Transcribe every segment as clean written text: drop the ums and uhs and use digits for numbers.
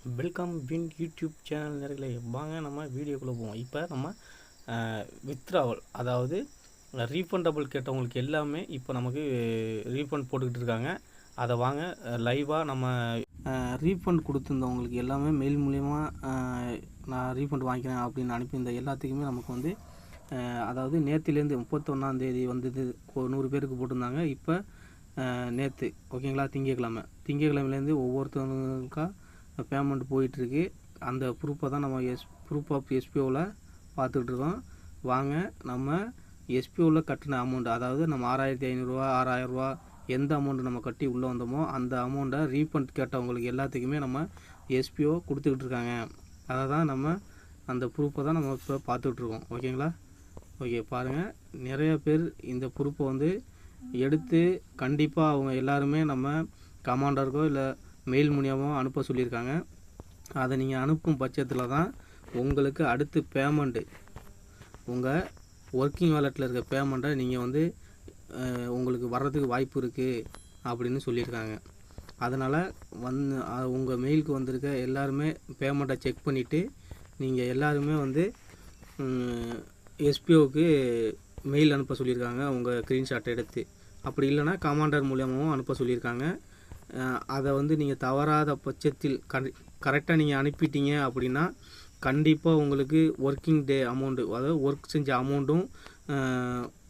Welcome win YouTube channel நேயர்களே, வாங்க நம்ம வீடியோக்குள்ளே போவோம். இப்போ நம்ம வித்ட்ராவல், அதாவது ரீஃபண்டபிள் கேட்டவங்களுக்கு எல்லாமே இப்போ நமக்கு ரீஃபண்ட் போட்டுக்கிட்டு இருக்காங்க. அதை வாங்க லைவாக நம்ம ரீஃபண்ட் கொடுத்துருந்தவங்களுக்கு எல்லாமே மெயில் மூலயமா நான் ரீஃபண்ட் வாங்கிக்கிறேன் அப்படின்னு அனுப்பியிருந்த எல்லாத்துக்குமே நமக்கு வந்து அதாவது நேற்றுலேருந்து 31ஆந்தேதி வந்தது 100 பேருக்கு போட்டிருந்தாங்க. இப்போ நேற்று ஓகேங்களா, திங்கக்கிழமையிலேருந்து ஒவ்வொருத்தவங்களுக்கா பேமெண்ட் போயிட்டுருக்கு. அந்த ப்ரூஃபை தான் நம்ம ப்ரூஃப் ஆஃப் எஸ்பிஓவில் பார்த்துட்ருக்கோம். வாங்க நம்ம எஸ்பிஓவில் கட்டின அமௌண்ட், அதாவது நம்ம 6500 6000 எந்த அமௌண்ட்டு நம்ம கட்டி உள்ளே வந்தோமோ அந்த அமௌண்ட்டை ரீஃபண்ட் கேட்டவங்களுக்கு எல்லாத்துக்குமே நம்ம எஸ்பிஓ கொடுத்துக்கிட்டு இருக்காங்க. அதை தான் நம்ம அந்த ப்ரூஃபை தான் நம்ம இப்போ பார்த்துட்ருக்கோம். ஓகேங்களா, ஓகே பாருங்கள். நிறைய பேர் இந்த ப்ரூஃபை வந்து எடுத்து கண்டிப்பாக அவங்க எல்லாருமே நம்ம கமாண்டருக்கோ இல்லை மெயில் மூலியமாக அனுப்ப சொல்லியிருக்காங்க. அதை நீங்கள் அனுப்பும் பட்சத்தில் தான் உங்களுக்கு அடுத்து பேமெண்ட்டு, உங்கள் ஒர்க்கிங் வாலெட்டில் இருக்க பேமெண்ட்டை நீங்கள் வந்து உங்களுக்கு வர்றதுக்கு வாய்ப்பு இருக்குது அப்படின்னு சொல்லியிருக்காங்க. அதனால் உங்கள் மெயிலுக்கு வந்திருக்க எல்லாருமே பேமெண்ட்டை செக் பண்ணிவிட்டு நீங்கள் எல்லாருமே வந்து எஸ்பிஓவுக்கு மெயில் அனுப்ப சொல்லியிருக்காங்க. உங்கள் ஸ்க்ரீன்ஷாட் எடுத்து, அப்படி இல்லைனா கமாண்டர் மூலியமாகவும் அனுப்ப சொல்லியிருக்காங்க. அதை வந்து நீங்கள் தவறாத பட்சத்தில் கரெக்டாக நீங்கள் அனுப்பிட்டீங்க அப்படின்னா கண்டிப்பாக உங்களுக்கு ஒர்க்கிங் டே அமௌண்ட்டு, அதாவது ஒர்க் செஞ்ச அமௌண்ட்டும்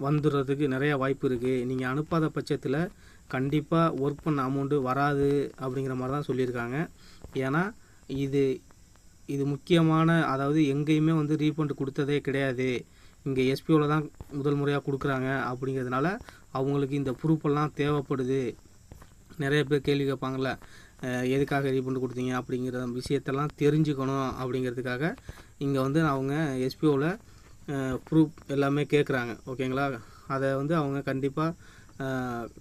வந்துடுறதுக்கு நிறையா வாய்ப்பு இருக்குது. நீங்கள் அனுப்பாத பட்சத்தில் கண்டிப்பாக ஒர்க் பண்ண அமௌண்ட்டு வராது அப்படிங்கிற மாதிரி தான் சொல்லியிருக்காங்க. ஏன்னா இது முக்கியமான, அதாவது எங்கேயுமே வந்து ரீஃபண்ட் கொடுத்ததே கிடையாது, இங்கே எஸ்பிஓவில் தான் முதல் முறையாக கொடுக்குறாங்க. அப்படிங்கிறதுனால அவங்களுக்கு இந்த ப்ரூஃபெல்லாம் தேவைப்படுது. நிறைய பேர் கேள்வி கேட்பாங்கள்ல, எதுக்காக ரீஃபண்ட் கொடுத்தீங்க அப்படிங்கிற விஷயத்தெல்லாம் தெரிஞ்சுக்கணும் அப்படிங்கிறதுக்காக இங்கே வந்து அவங்க எஸ்பிஓவில் ப்ரூஃப் எல்லாமே கேட்குறாங்க. ஓகேங்களா, அதை வந்து அவங்க கண்டிப்பாக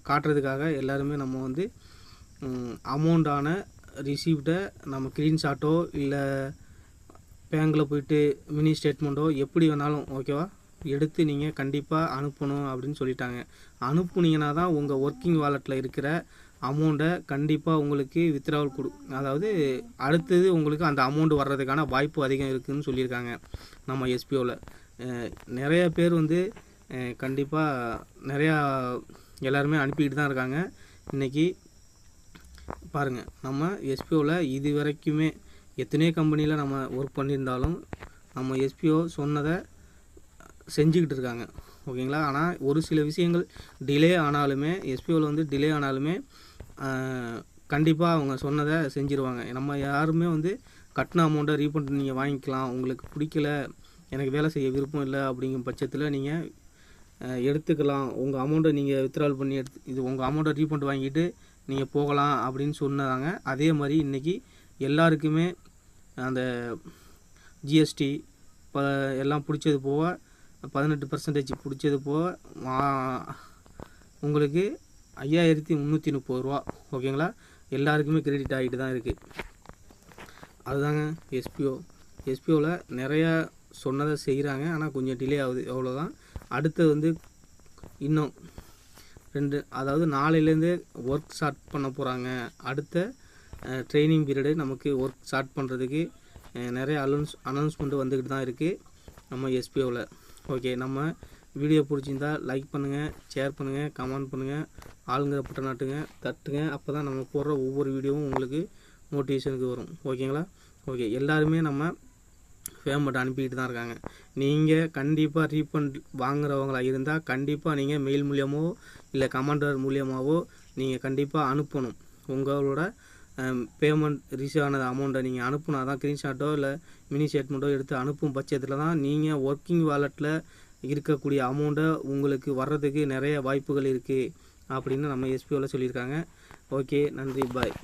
காட்டுறதுக்காக எல்லாருமே நம்ம வந்து அமௌண்ட்டான ரிசீப்டை நம்ம ஸ்க்ரீன்ஷாட்டோ இல்லை பேங்கில் போயிட்டு மினி ஸ்டேட்மெண்ட்டோ எப்படி வேணாலும் ஓகேவா எடுத்து நீங்கள் கண்டிப்பாக அனுப்பணும் அப்படின்னு சொல்லிட்டாங்க. அனுப்புனீங்கன்னா தான் உங்கள் ஒர்க்கிங் வாலெட்டில் இருக்கிற அமௌண்ட்டை கண்டிப்பாக உங்களுக்கு வித்ட்ராவல் அதாவது அடுத்தது உங்களுக்கு அந்த அமௌண்ட் வர்றதுக்கான வாய்ப்பு அதிகம் இருக்குதுன்னு சொல்லியிருக்காங்க நம்ம எஸ்பிஓவில். நிறைய பேர் வந்து கண்டிப்பாக நிறையா எல்லாருமே அனுப்பிக்கிட்டு தான் இருக்காங்க. இன்றைக்கி பாருங்கள், நம்ம எஸ்பிஓவில் இது வரைக்குமே எத்தனையோ கம்பெனியில் நம்ம ஒர்க் பண்ணியிருந்தாலும் நம்ம எஸ்பிஓ சொன்னதை செஞ்சுக்கிட்டு இருக்காங்க. ஓகேங்களா, ஆனால் ஒரு சில விஷயங்கள் டிலே ஆனாலுமே, எஸ்பிஓவில் வந்து டிலே ஆனாலுமே கண்டிப்பாக அவங்க சொன்னதை செஞ்சுருவாங்க. நம்ம யாருமே வந்து கட்டின அமௌண்ட்டை ரீஃபண்ட் நீங்கள் வாங்கிக்கலாம், உங்களுக்கு பிடிக்கல, எனக்கு வேலை செய்ய விருப்பம் இல்லை அப்படிங்கிற பட்சத்தில் நீங்கள் எடுத்துக்கலாம், உங்கள் அமௌண்ட்டை நீங்கள் வித்ட்ராவல் பண்ணி இது உங்கள் அமௌண்ட்டை ரீஃபண்ட் வாங்கிட்டு நீங்கள் போகலாம் அப்படின்னு சொன்னாங்க. அதே மாதிரி இன்றைக்கி எல்லாருக்குமே அந்த ஜிஎஸ்டி எல்லாம் பிடிச்சது போக 18% பிடிச்சது போக உங்களுக்கு 5330 ரூபா ஓகேங்களா, எல்லாருக்குமே கிரெடிட் ஆகிட்டு தான் இருக்குது. அதுதாங்க எஸ்பிஓவில் நிறையா சொன்னதை செய்கிறாங்க, ஆனால் கொஞ்சம் டிலே ஆகுது, அவ்வளோதான். அடுத்தது வந்து இன்னும் அதாவது நாளையிலேருந்து ஒர்க் ஸ்டார்ட் பண்ண போகிறாங்க. அடுத்த ட்ரைனிங் பீரியடு நமக்கு ஒர்க் ஸ்டார்ட் பண்ணுறதுக்கு நிறைய அனௌன்ஸ்மெண்ட்டு வந்துக்கிட்டு தான் இருக்குது நம்ம எஸ்பிஓவில். ஓகே, நம்ம வீடியோ பிடிச்சிருந்தா லைக் பண்ணுங்கள், ஷேர் பண்ணுங்கள், கமெண்ட் பண்ணுங்கள், ஆளுங்கிற பட்டன் தட்டுங்க. அப்போ தான் நம்ம போடுற ஒவ்வொரு வீடியோவும் உங்களுக்கு நோட்டிஃபிகேஷனுக்கு வரும். ஓகேங்களா, ஓகே. எல்லாருமே நம்ம பேமெண்ட் அனுப்பிக்கிட்டு தான் இருக்காங்க. நீங்கள் கண்டிப்பாக ரீஃபண்ட் வாங்குறவங்களாக இருந்தால் கண்டிப்பாக நீங்கள் மெயில் மூலியமாவோ இல்லை கமாண்டர் மூலியமாகவோ நீங்கள் கண்டிப்பாக அனுப்பணும். உங்களோட பேமெண்ட் ரிசீவ் ஆனது அமௌண்ட்டை நீங்கள் அனுப்புனா தான், ஸ்க்ரீன்ஷாட்டோ இல்லை மினி ஸ்டேட்மெண்ட்டோ எடுத்து அனுப்பும் பட்சத்தில் தான் நீங்கள் ஒர்க்கிங் வாலெட்டில் இருக்கக்கூடிய அமௌண்ட்டை உங்களுக்கு வர்றதுக்கு நிறைய வாய்ப்புகள் இருக்குது அப்படின்னு நம்ம எஸ்பிஓவில் சொல்லியிருக்காங்க. ஓகே, நன்றி, பாய்.